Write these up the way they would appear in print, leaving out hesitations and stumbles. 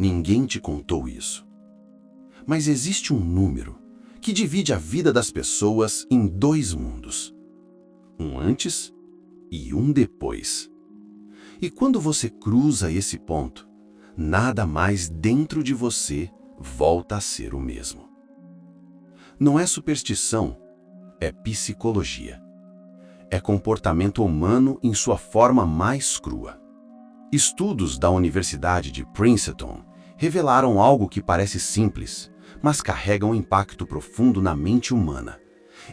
Ninguém te contou isso. Mas existe um número que divide a vida das pessoas em dois mundos. Um antes e um depois. E quando você cruza esse ponto, nada mais dentro de você volta a ser o mesmo. Não é superstição, é psicologia. É comportamento humano em sua forma mais crua. Estudos da Universidade de Princeton revelaram algo que parece simples, mas carrega um impacto profundo na mente humana.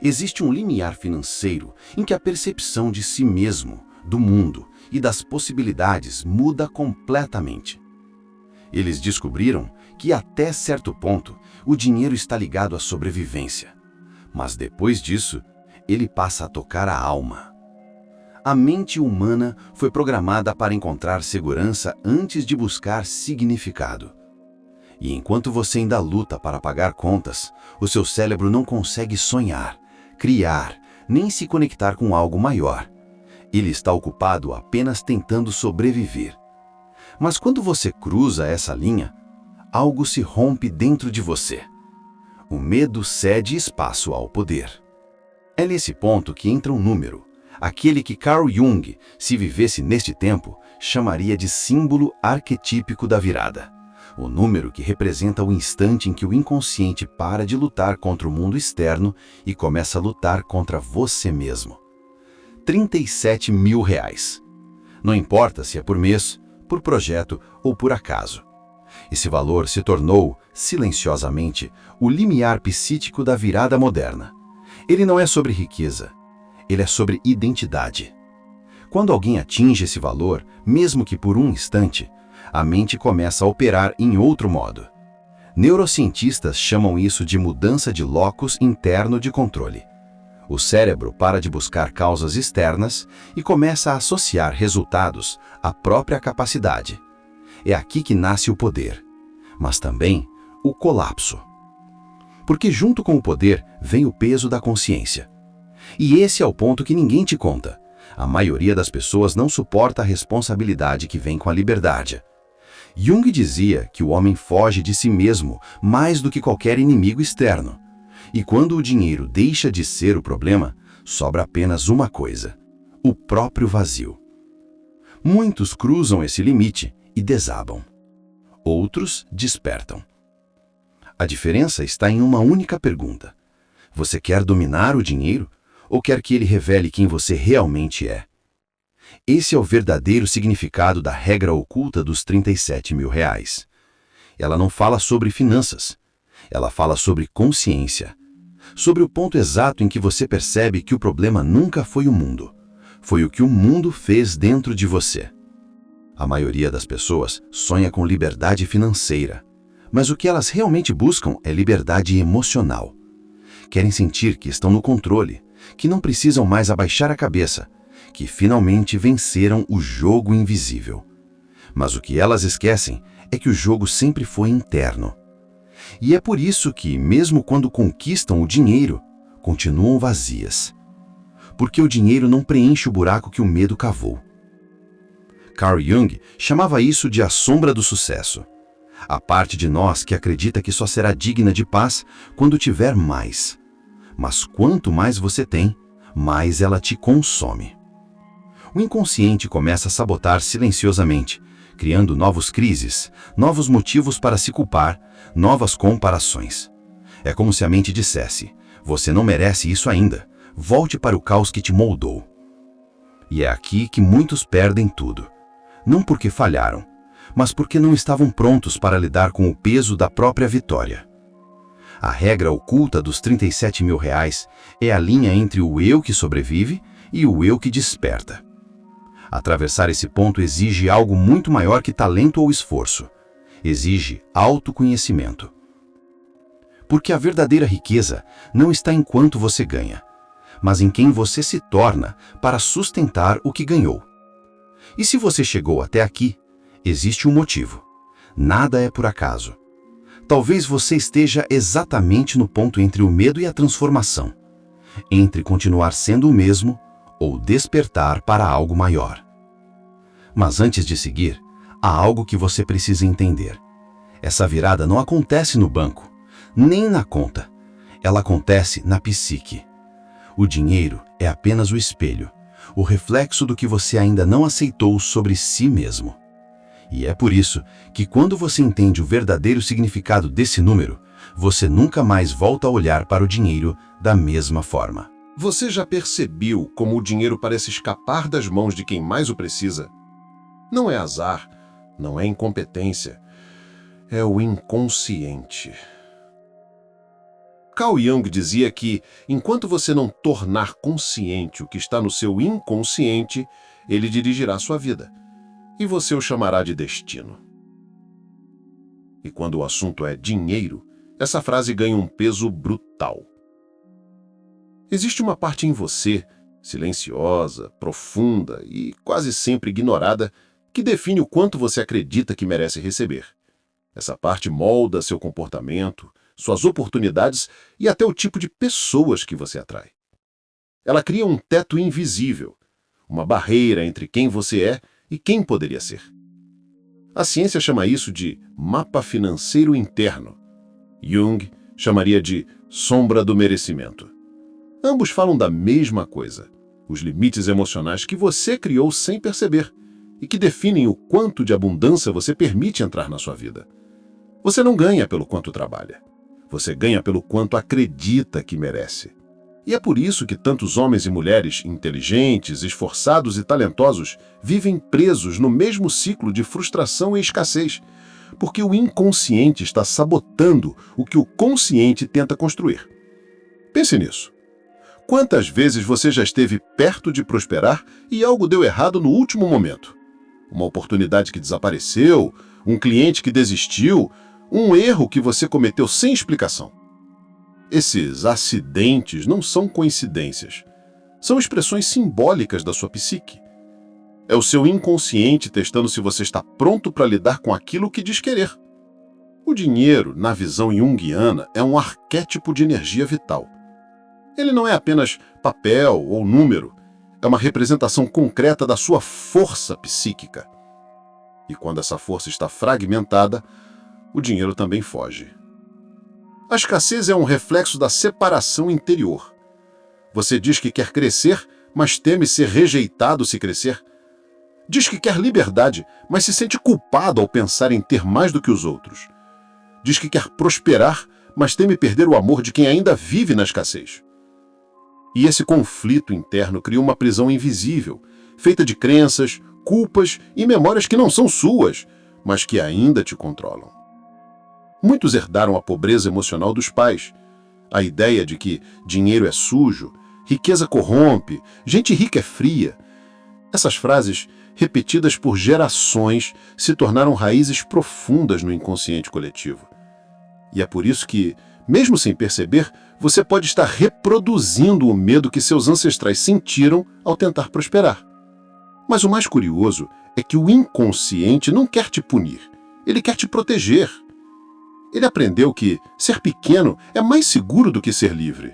Existe um limiar financeiro em que a percepção de si mesmo, do mundo e das possibilidades muda completamente. Eles descobriram que até certo ponto o dinheiro está ligado à sobrevivência, mas depois disso ele passa a tocar a alma. A mente humana foi programada para encontrar segurança antes de buscar significado. E enquanto você ainda luta para pagar contas, o seu cérebro não consegue sonhar, criar, nem se conectar com algo maior. Ele está ocupado apenas tentando sobreviver. Mas quando você cruza essa linha, algo se rompe dentro de você. O medo cede espaço ao poder. É nesse ponto que entra um número, aquele que Carl Jung, se vivesse neste tempo, chamaria de símbolo arquetípico da virada. O número que representa o instante em que o inconsciente para de lutar contra o mundo externo e começa a lutar contra você mesmo. R$37 mil. Não importa se é por mês, por projeto ou por acaso. Esse valor se tornou, silenciosamente, o limiar psíquico da virada moderna. Ele não é sobre riqueza, ele é sobre identidade. Quando alguém atinge esse valor, mesmo que por um instante, a mente começa a operar em outro modo. Neurocientistas chamam isso de mudança de locus interno de controle. O cérebro para de buscar causas externas e começa a associar resultados à própria capacidade. É aqui que nasce o poder, mas também o colapso. Porque junto com o poder vem o peso da consciência. E esse é o ponto que ninguém te conta. A maioria das pessoas não suporta a responsabilidade que vem com a liberdade. Jung dizia que o homem foge de si mesmo mais do que qualquer inimigo externo. E quando o dinheiro deixa de ser o problema, sobra apenas uma coisa: o próprio vazio. Muitos cruzam esse limite e desabam. Outros despertam. A diferença está em uma única pergunta: você quer dominar o dinheiro ou quer que ele revele quem você realmente é? Esse é o verdadeiro significado da regra oculta dos R$37 mil. Ela não fala sobre finanças. Ela fala sobre consciência. Sobre o ponto exato em que você percebe que o problema nunca foi o mundo. Foi o que o mundo fez dentro de você. A maioria das pessoas sonha com liberdade financeira. Mas o que elas realmente buscam é liberdade emocional. Querem sentir que estão no controle, que não precisam mais abaixar a cabeça, que finalmente venceram o jogo invisível. Mas o que elas esquecem é que o jogo sempre foi interno. E é por isso que, mesmo quando conquistam o dinheiro, continuam vazias. Porque o dinheiro não preenche o buraco que o medo cavou. Carl Jung chamava isso de a sombra do sucesso. A parte de nós que acredita que só será digna de paz quando tiver mais. Mas quanto mais você tem, mais ela te consome. O inconsciente começa a sabotar silenciosamente, criando novas crises, novos motivos para se culpar, novas comparações. É como se a mente dissesse: você não merece isso ainda, volte para o caos que te moldou. E é aqui que muitos perdem tudo. Não porque falharam, mas porque não estavam prontos para lidar com o peso da própria vitória. A regra oculta dos R$37 mil é a linha entre o eu que sobrevive e o eu que desperta. Atravessar esse ponto exige algo muito maior que talento ou esforço. Exige autoconhecimento. Porque a verdadeira riqueza não está em quanto você ganha, mas em quem você se torna para sustentar o que ganhou. E se você chegou até aqui, existe um motivo. Nada é por acaso. Talvez você esteja exatamente no ponto entre o medo e a transformação. Entre continuar sendo o mesmo ou despertar para algo maior. Mas antes de seguir, há algo que você precisa entender. Essa virada não acontece no banco, nem na conta. Ela acontece na psique. O dinheiro é apenas o espelho, o reflexo do que você ainda não aceitou sobre si mesmo. E é por isso que quando você entende o verdadeiro significado desse número, você nunca mais volta a olhar para o dinheiro da mesma forma. Você já percebeu como o dinheiro parece escapar das mãos de quem mais o precisa? Não é azar, não é incompetência, é o inconsciente. Carl Jung dizia que, enquanto você não tornar consciente o que está no seu inconsciente, ele dirigirá sua vida, e você o chamará de destino. E quando o assunto é dinheiro, essa frase ganha um peso brutal. Existe uma parte em você, silenciosa, profunda e quase sempre ignorada, que define o quanto você acredita que merece receber. Essa parte molda seu comportamento, suas oportunidades e até o tipo de pessoas que você atrai. Ela cria um teto invisível, uma barreira entre quem você é e quem poderia ser. A ciência chama isso de mapa financeiro interno. Jung chamaria de sombra do merecimento. Ambos falam da mesma coisa, os limites emocionais que você criou sem perceber e que definem o quanto de abundância você permite entrar na sua vida. Você não ganha pelo quanto trabalha. Você ganha pelo quanto acredita que merece. E é por isso que tantos homens e mulheres inteligentes, esforçados e talentosos vivem presos no mesmo ciclo de frustração e escassez, porque o inconsciente está sabotando o que o consciente tenta construir. Pense nisso. Quantas vezes você já esteve perto de prosperar e algo deu errado no último momento? Uma oportunidade que desapareceu, um cliente que desistiu, um erro que você cometeu sem explicação. Esses acidentes não são coincidências. São expressões simbólicas da sua psique. É o seu inconsciente testando se você está pronto para lidar com aquilo que diz querer. O dinheiro, na visão junguiana, é um arquétipo de energia vital. Ele não é apenas papel ou número, é uma representação concreta da sua força psíquica. E quando essa força está fragmentada, o dinheiro também foge. A escassez é um reflexo da separação interior. Você diz que quer crescer, mas teme ser rejeitado se crescer. Diz que quer liberdade, mas se sente culpado ao pensar em ter mais do que os outros. Diz que quer prosperar, mas teme perder o amor de quem ainda vive na escassez. E esse conflito interno cria uma prisão invisível, feita de crenças, culpas e memórias que não são suas, mas que ainda te controlam. Muitos herdaram a pobreza emocional dos pais. A ideia de que dinheiro é sujo, riqueza corrompe, gente rica é fria. Essas frases, repetidas por gerações, se tornaram raízes profundas no inconsciente coletivo. E é por isso que, mesmo sem perceber, você pode estar reproduzindo o medo que seus ancestrais sentiram ao tentar prosperar. Mas o mais curioso é que o inconsciente não quer te punir, ele quer te proteger. Ele aprendeu que ser pequeno é mais seguro do que ser livre.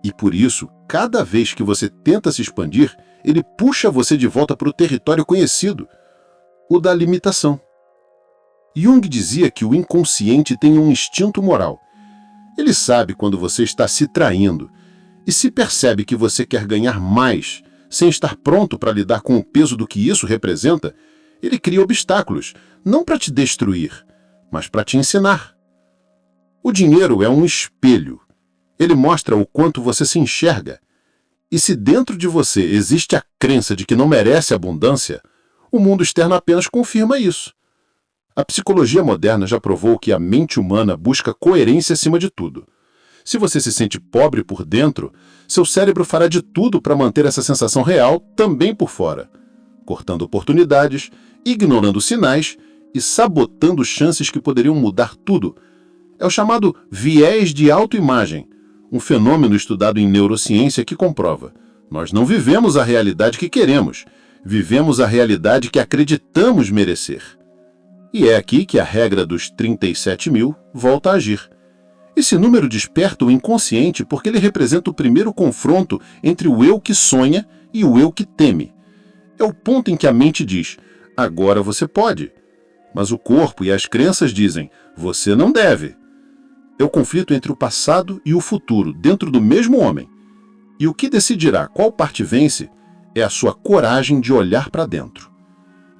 E por isso, cada vez que você tenta se expandir, ele puxa você de volta para o território conhecido, o da limitação. Jung dizia que o inconsciente tem um instinto moral. Ele sabe quando você está se traindo, e se percebe que você quer ganhar mais, sem estar pronto para lidar com o peso do que isso representa, ele cria obstáculos, não para te destruir, mas para te ensinar. O dinheiro é um espelho. Ele mostra o quanto você se enxerga. E se dentro de você existe a crença de que não merece abundância, o mundo externo apenas confirma isso. A psicologia moderna já provou que a mente humana busca coerência acima de tudo. Se você se sente pobre por dentro, seu cérebro fará de tudo para manter essa sensação real também por fora, cortando oportunidades, ignorando sinais e sabotando chances que poderiam mudar tudo. É o chamado viés de autoimagem, um fenômeno estudado em neurociência que comprova: nós não vivemos a realidade que queremos, vivemos a realidade que acreditamos merecer. E é aqui que a regra dos 37 mil volta a agir. Esse número desperta o inconsciente porque ele representa o primeiro confronto entre o eu que sonha e o eu que teme. É o ponto em que a mente diz: agora você pode. Mas o corpo e as crenças dizem, você não deve. É o conflito entre o passado e o futuro, dentro do mesmo homem. E o que decidirá qual parte vence é a sua coragem de olhar para dentro.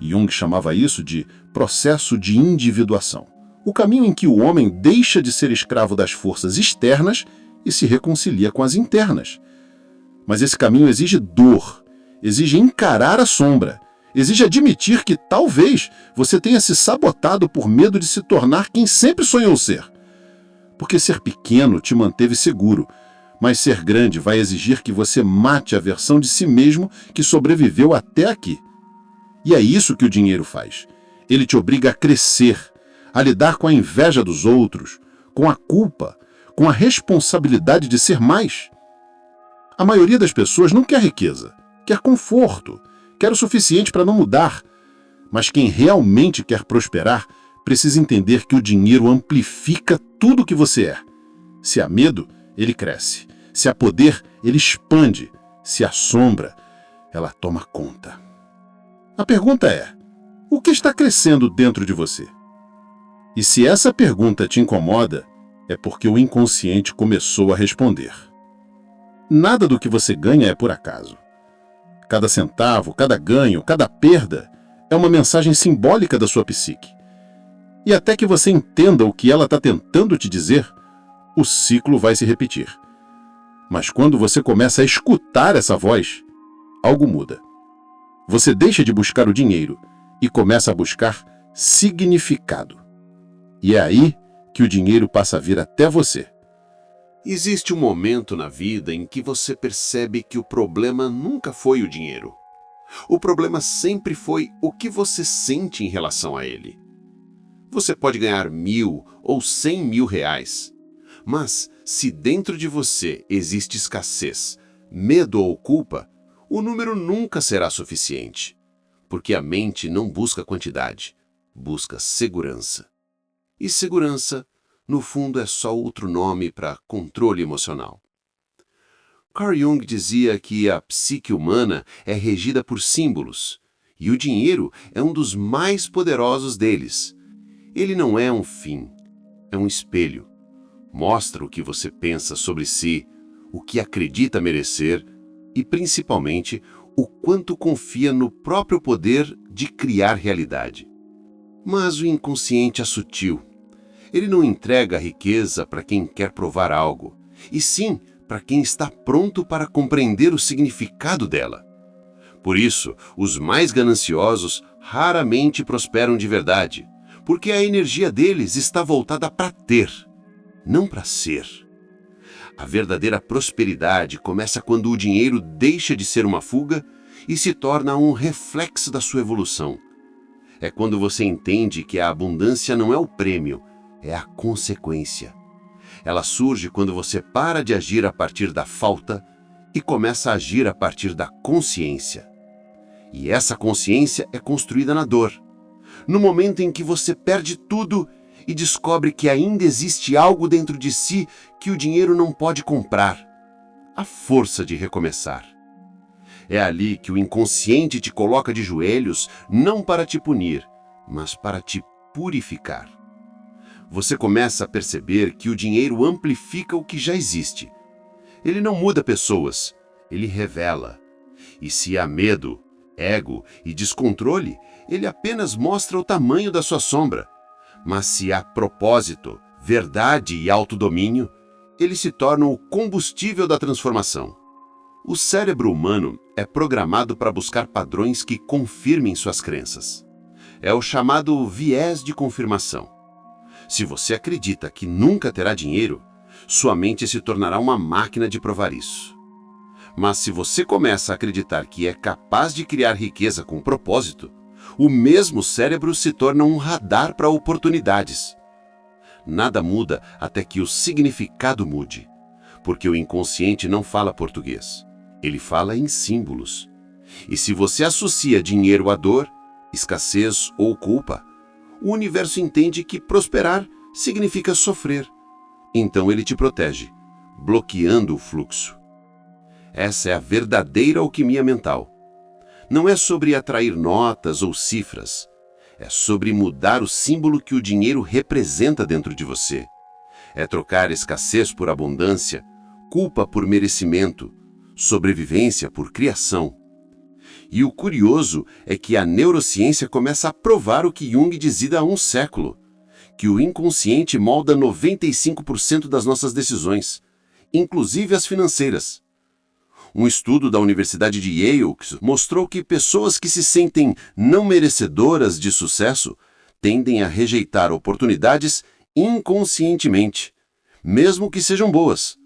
Jung chamava isso de processo de individuação. O caminho em que o homem deixa de ser escravo das forças externas e se reconcilia com as internas. Mas esse caminho exige dor, exige encarar a sombra, exige admitir que talvez você tenha se sabotado por medo de se tornar quem sempre sonhou ser. Porque ser pequeno te manteve seguro, mas ser grande vai exigir que você mate a versão de si mesmo que sobreviveu até aqui. E é isso que o dinheiro faz. Ele te obriga a crescer, a lidar com a inveja dos outros, com a culpa, com a responsabilidade de ser mais. A maioria das pessoas não quer riqueza, quer conforto, quer o suficiente para não mudar. Mas quem realmente quer prosperar precisa entender que o dinheiro amplifica tudo o que você é. Se há medo, ele cresce. Se há poder, ele expande. Se há sombra, ela toma conta. A pergunta é, o que está crescendo dentro de você? E se essa pergunta te incomoda, é porque o inconsciente começou a responder. Nada do que você ganha é por acaso. Cada centavo, cada ganho, cada perda é uma mensagem simbólica da sua psique. E até que você entenda o que ela está tentando te dizer, o ciclo vai se repetir. Mas quando você começa a escutar essa voz, algo muda. Você deixa de buscar o dinheiro e começa a buscar significado. E é aí que o dinheiro passa a vir até você. Existe um momento na vida em que você percebe que o problema nunca foi o dinheiro. O problema sempre foi o que você sente em relação a ele. Você pode ganhar 1.000 ou 100.000 reais, mas se dentro de você existe escassez, medo ou culpa, o número nunca será suficiente, porque a mente não busca quantidade, busca segurança. E segurança, no fundo, é só outro nome para controle emocional. Carl Jung dizia que a psique humana é regida por símbolos, e o dinheiro é um dos mais poderosos deles. Ele não é um fim, é um espelho. Mostra o que você pensa sobre si, o que acredita merecer e, principalmente, o quanto confia no próprio poder de criar realidade. Mas o inconsciente é sutil. Ele não entrega a riqueza para quem quer provar algo, e sim para quem está pronto para compreender o significado dela. Por isso, os mais gananciosos raramente prosperam de verdade, porque a energia deles está voltada para ter, não para ser. A verdadeira prosperidade começa quando o dinheiro deixa de ser uma fuga e se torna um reflexo da sua evolução. É quando você entende que a abundância não é o prêmio, é a consequência. Ela surge quando você para de agir a partir da falta e começa a agir a partir da consciência. E essa consciência é construída na dor. No momento em que você perde tudo e descobre que ainda existe algo dentro de si que o dinheiro não pode comprar. A força de recomeçar. É ali que o inconsciente te coloca de joelhos, não para te punir, mas para te purificar. Você começa a perceber que o dinheiro amplifica o que já existe. Ele não muda pessoas, ele revela. E se há medo, ego e descontrole, ele apenas mostra o tamanho da sua sombra. Mas se há propósito, verdade e autodomínio, ele se torna o combustível da transformação. O cérebro humano é programado para buscar padrões que confirmem suas crenças. É o chamado viés de confirmação. Se você acredita que nunca terá dinheiro, sua mente se tornará uma máquina de provar isso. Mas se você começa a acreditar que é capaz de criar riqueza com propósito, o mesmo cérebro se torna um radar para oportunidades. Nada muda até que o significado mude, porque o inconsciente não fala português, ele fala em símbolos. E se você associa dinheiro à dor, escassez ou culpa, o universo entende que prosperar significa sofrer. Então ele te protege, bloqueando o fluxo. Essa é a verdadeira alquimia mental. Não é sobre atrair notas ou cifras. É sobre mudar o símbolo que o dinheiro representa dentro de você. É trocar escassez por abundância, culpa por merecimento, sobrevivência por criação. E o curioso é que a neurociência começa a provar o que Jung dizia há um século, que o inconsciente molda 95% das nossas decisões, inclusive as financeiras. Um estudo da Universidade de Yale mostrou que pessoas que se sentem não merecedoras de sucesso tendem a rejeitar oportunidades inconscientemente, mesmo que sejam boas.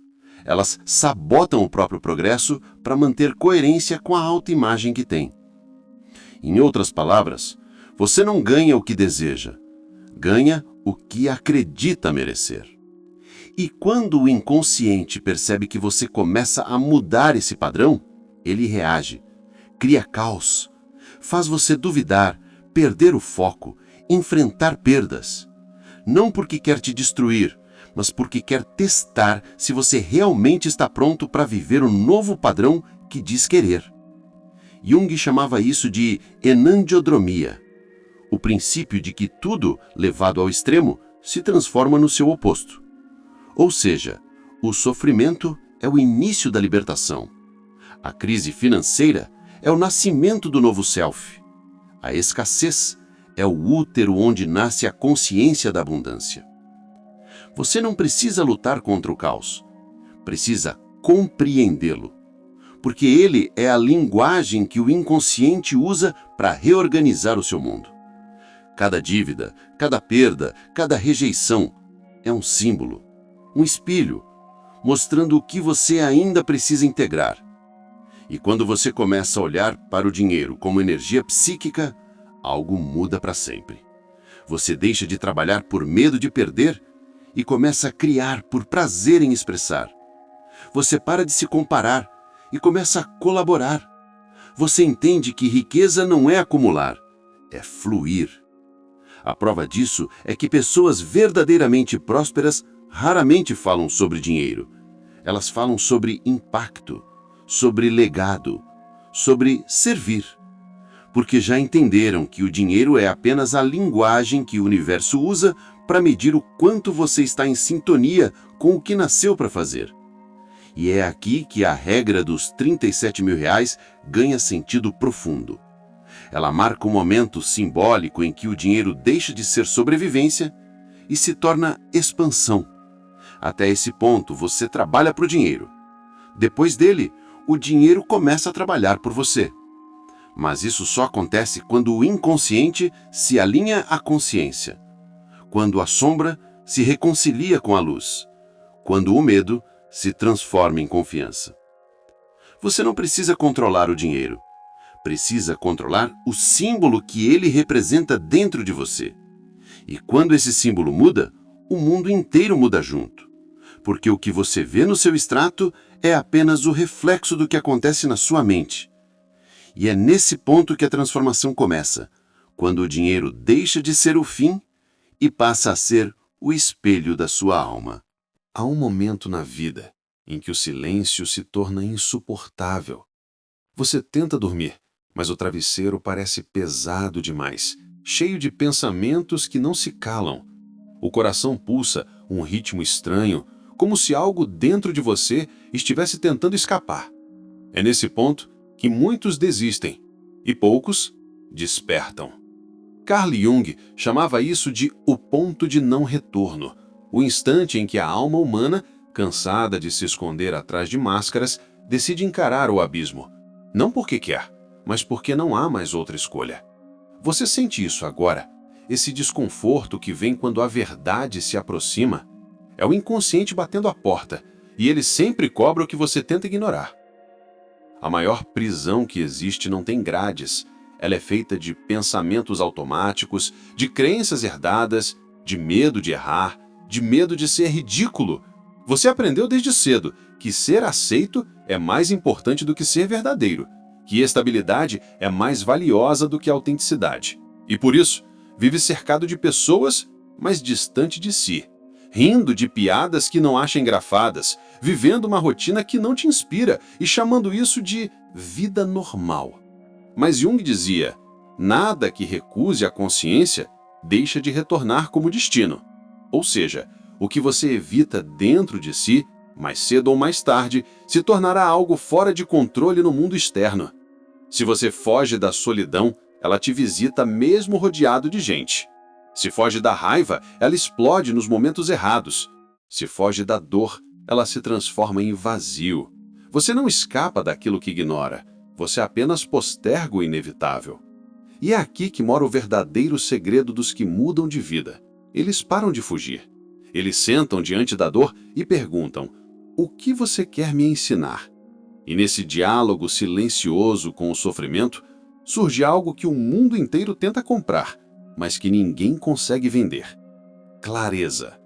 Elas sabotam o próprio progresso para manter coerência com a autoimagem que têm. Em outras palavras, você não ganha o que deseja, ganha o que acredita merecer. E quando o inconsciente percebe que você começa a mudar esse padrão, ele reage, cria caos, faz você duvidar, perder o foco, enfrentar perdas. Não porque quer te destruir, mas porque quer testar se você realmente está pronto para viver o novo padrão que diz querer. Jung chamava isso de enantiodromia, o princípio de que tudo, levado ao extremo, se transforma no seu oposto. Ou seja, o sofrimento é o início da libertação. A crise financeira é o nascimento do novo self. A escassez é o útero onde nasce a consciência da abundância. Você não precisa lutar contra o caos. Precisa compreendê-lo. Porque ele é a linguagem que o inconsciente usa para reorganizar o seu mundo. Cada dívida, cada perda, cada rejeição é um símbolo, um espelho, mostrando o que você ainda precisa integrar. E quando você começa a olhar para o dinheiro como energia psíquica, algo muda para sempre. Você deixa de trabalhar por medo de perder e começa a criar por prazer em expressar. Você para de se comparar e começa a colaborar. Você entende que riqueza não é acumular, é fluir. A prova disso é que pessoas verdadeiramente prósperas raramente falam sobre dinheiro. Elas falam sobre impacto, sobre legado, sobre servir. Porque já entenderam que o dinheiro é apenas a linguagem que o universo usa para medir o quanto você está em sintonia com o que nasceu para fazer. E é aqui que a regra dos 37 mil reais ganha sentido profundo. Ela marca um momento simbólico em que o dinheiro deixa de ser sobrevivência e se torna expansão. Até esse ponto, você trabalha para o dinheiro. Depois dele, o dinheiro começa a trabalhar por você. Mas isso só acontece quando o inconsciente se alinha à consciência. Quando a sombra se reconcilia com a luz. Quando o medo se transforma em confiança. Você não precisa controlar o dinheiro. Precisa controlar o símbolo que ele representa dentro de você. E quando esse símbolo muda, o mundo inteiro muda junto. Porque o que você vê no seu extrato é apenas o reflexo do que acontece na sua mente. E é nesse ponto que a transformação começa, quando o dinheiro deixa de ser o fim e passa a ser o espelho da sua alma. Há um momento na vida em que o silêncio se torna insuportável. Você tenta dormir, mas o travesseiro parece pesado demais, cheio de pensamentos que não se calam. O coração pulsa um ritmo estranho, como se algo dentro de você estivesse tentando escapar. É nesse ponto que muitos desistem e poucos despertam. Carl Jung chamava isso de o ponto de não retorno, o instante em que a alma humana, cansada de se esconder atrás de máscaras, decide encarar o abismo, não porque quer, mas porque não há mais outra escolha. Você sente isso agora? Esse desconforto que vem quando a verdade se aproxima? É o inconsciente batendo a porta, e ele sempre cobra o que você tenta ignorar. A maior prisão que existe não tem grades. Ela é feita de pensamentos automáticos, de crenças herdadas, de medo de errar, de medo de ser ridículo. Você aprendeu desde cedo que ser aceito é mais importante do que ser verdadeiro, que estabilidade é mais valiosa do que autenticidade. E por isso, vive cercado de pessoas, mas distante de si, rindo de piadas que não acha engraçadas, vivendo uma rotina que não te inspira e chamando isso de vida normal. Mas Jung dizia, Nada que recuse a consciência deixa de retornar como destino. Ou seja, o que você evita dentro de si, mais cedo ou mais tarde, se tornará algo fora de controle no mundo externo. Se você foge da solidão, ela te visita mesmo rodeado de gente. Se foge da raiva, ela explode nos momentos errados. Se foge da dor, ela se transforma em vazio. Você não escapa daquilo que ignora, você apenas posterga o inevitável. E é aqui que mora o verdadeiro segredo dos que mudam de vida. Eles param de fugir. Eles sentam diante da dor e perguntam: o que você quer me ensinar? E nesse diálogo silencioso com o sofrimento, surge algo que o mundo inteiro tenta comprar, mas que ninguém consegue vender: clareza.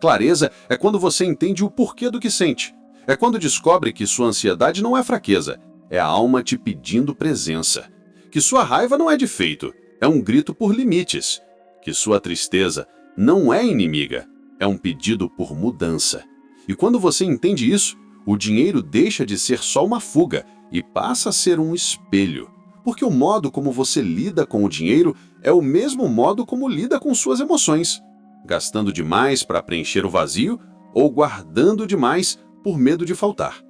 Clareza é quando você entende o porquê do que sente. É quando descobre que sua ansiedade não é fraqueza, é a alma te pedindo presença. Que sua raiva não é defeito, é um grito por limites. Que sua tristeza não é inimiga, é um pedido por mudança. E quando você entende isso, o dinheiro deixa de ser só uma fuga e passa a ser um espelho. Porque o modo como você lida com o dinheiro é o mesmo modo como lida com suas emoções. Gastando demais para preencher o vazio ou guardando demais por medo de faltar.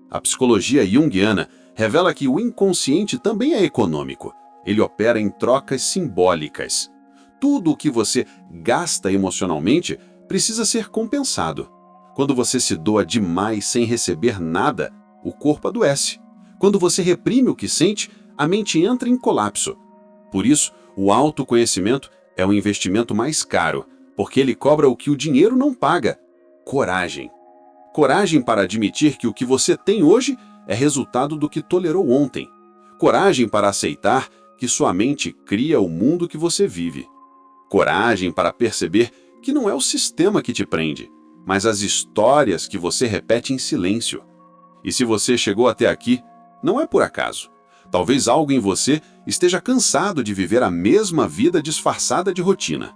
A psicologia junguiana revela que o inconsciente também é econômico. Ele opera em trocas simbólicas. Tudo o que você gasta emocionalmente precisa ser compensado. Quando você se doa demais sem receber nada, o corpo adoece. Quando você reprime o que sente, a mente entra em colapso. Por isso, o autoconhecimento é o investimento mais caro, porque ele cobra o que o dinheiro não paga: coragem. Coragem para admitir que o que você tem hoje é resultado do que tolerou ontem. Coragem para aceitar que sua mente cria o mundo que você vive. Coragem para perceber que não é o sistema que te prende, mas as histórias que você repete em silêncio. E se você chegou até aqui, não é por acaso. Talvez algo em você esteja cansado de viver a mesma vida disfarçada de rotina.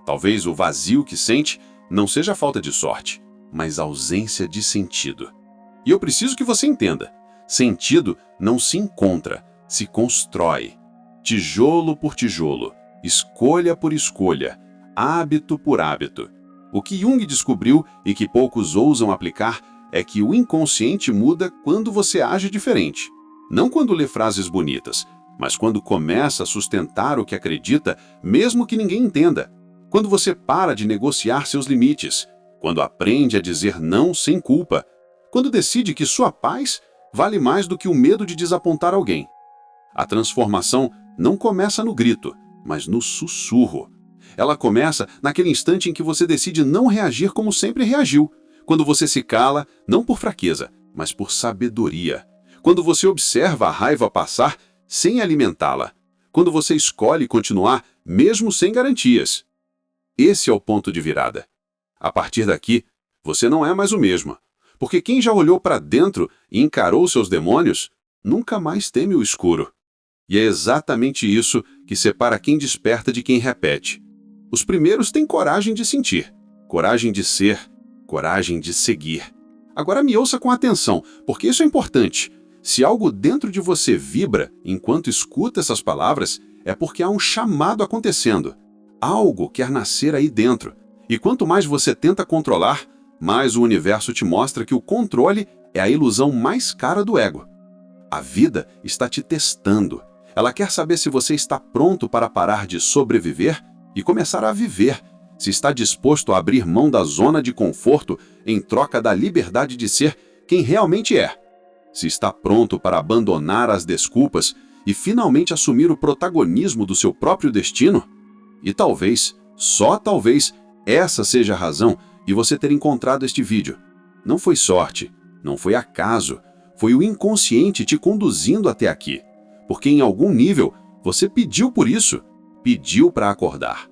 Talvez o vazio que sente não seja falta de sorte, mas ausência de sentido. E eu preciso que você entenda: sentido não se encontra, se constrói. Tijolo por tijolo, escolha por escolha, hábito por hábito. O que Jung descobriu e que poucos ousam aplicar é que o inconsciente muda quando você age diferente. Não quando lê frases bonitas, mas quando começa a sustentar o que acredita, mesmo que ninguém entenda. Quando você para de negociar seus limites. Quando aprende a dizer não sem culpa. Quando decide que sua paz vale mais do que o medo de desapontar alguém. A transformação não começa no grito, mas no sussurro. Ela começa naquele instante em que você decide não reagir como sempre reagiu. Quando você se cala, não por fraqueza, mas por sabedoria. Quando você observa a raiva passar sem alimentá-la. Quando você escolhe continuar mesmo sem garantias. Esse é o ponto de virada. A partir daqui, você não é mais o mesmo. Porque quem já olhou para dentro e encarou seus demônios, nunca mais teme o escuro. E é exatamente isso que separa quem desperta de quem repete. Os primeiros têm coragem de sentir, coragem de ser, coragem de seguir. Agora me ouça com atenção, porque isso é importante. Se algo dentro de você vibra enquanto escuta essas palavras, é porque há um chamado acontecendo. Algo quer nascer aí dentro. E quanto mais você tenta controlar, mais o universo te mostra que o controle é a ilusão mais cara do ego. A vida está te testando. Ela quer saber se você está pronto para parar de sobreviver e começar a viver, se está disposto a abrir mão da zona de conforto em troca da liberdade de ser quem realmente é, se está pronto para abandonar as desculpas e finalmente assumir o protagonismo do seu próprio destino. E talvez, só talvez, essa seja a razão de você ter encontrado este vídeo. Não foi sorte, não foi acaso, foi o inconsciente te conduzindo até aqui, porque em algum nível você pediu por isso, pediu para acordar.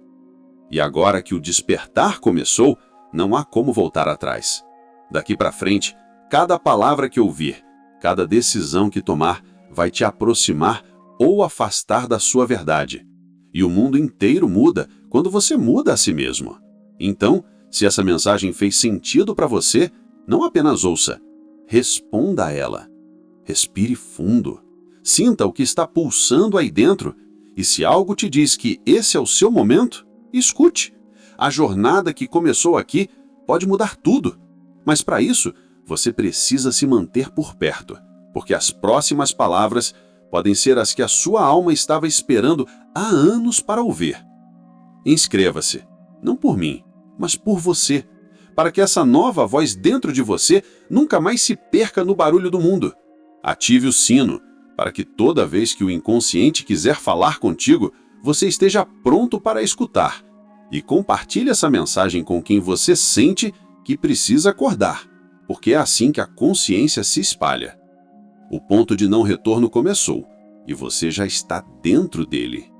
E agora que o despertar começou, não há como voltar atrás. Daqui para frente, cada palavra que ouvir, cada decisão que tomar, vai te aproximar ou afastar da sua verdade. E o mundo inteiro muda quando você muda a si mesmo. Então, se essa mensagem fez sentido para você, não apenas ouça, responda a ela. Respire fundo. Sinta o que está pulsando aí dentro E se algo te diz que esse é o seu momento, escute. A jornada que começou aqui pode mudar tudo. Mas para isso, você precisa se manter por perto, porque as próximas palavras podem ser as que a sua alma estava esperando há anos para ouvir. Inscreva-se, não por mim, mas por você, para que essa nova voz dentro de você nunca mais se perca no barulho do mundo. Ative o sino, para que toda vez que o inconsciente quiser falar contigo, você esteja pronto para escutar. E compartilhe essa mensagem com quem você sente que precisa acordar, porque é assim que a consciência se espalha. O ponto de não retorno começou, e você já está dentro dele.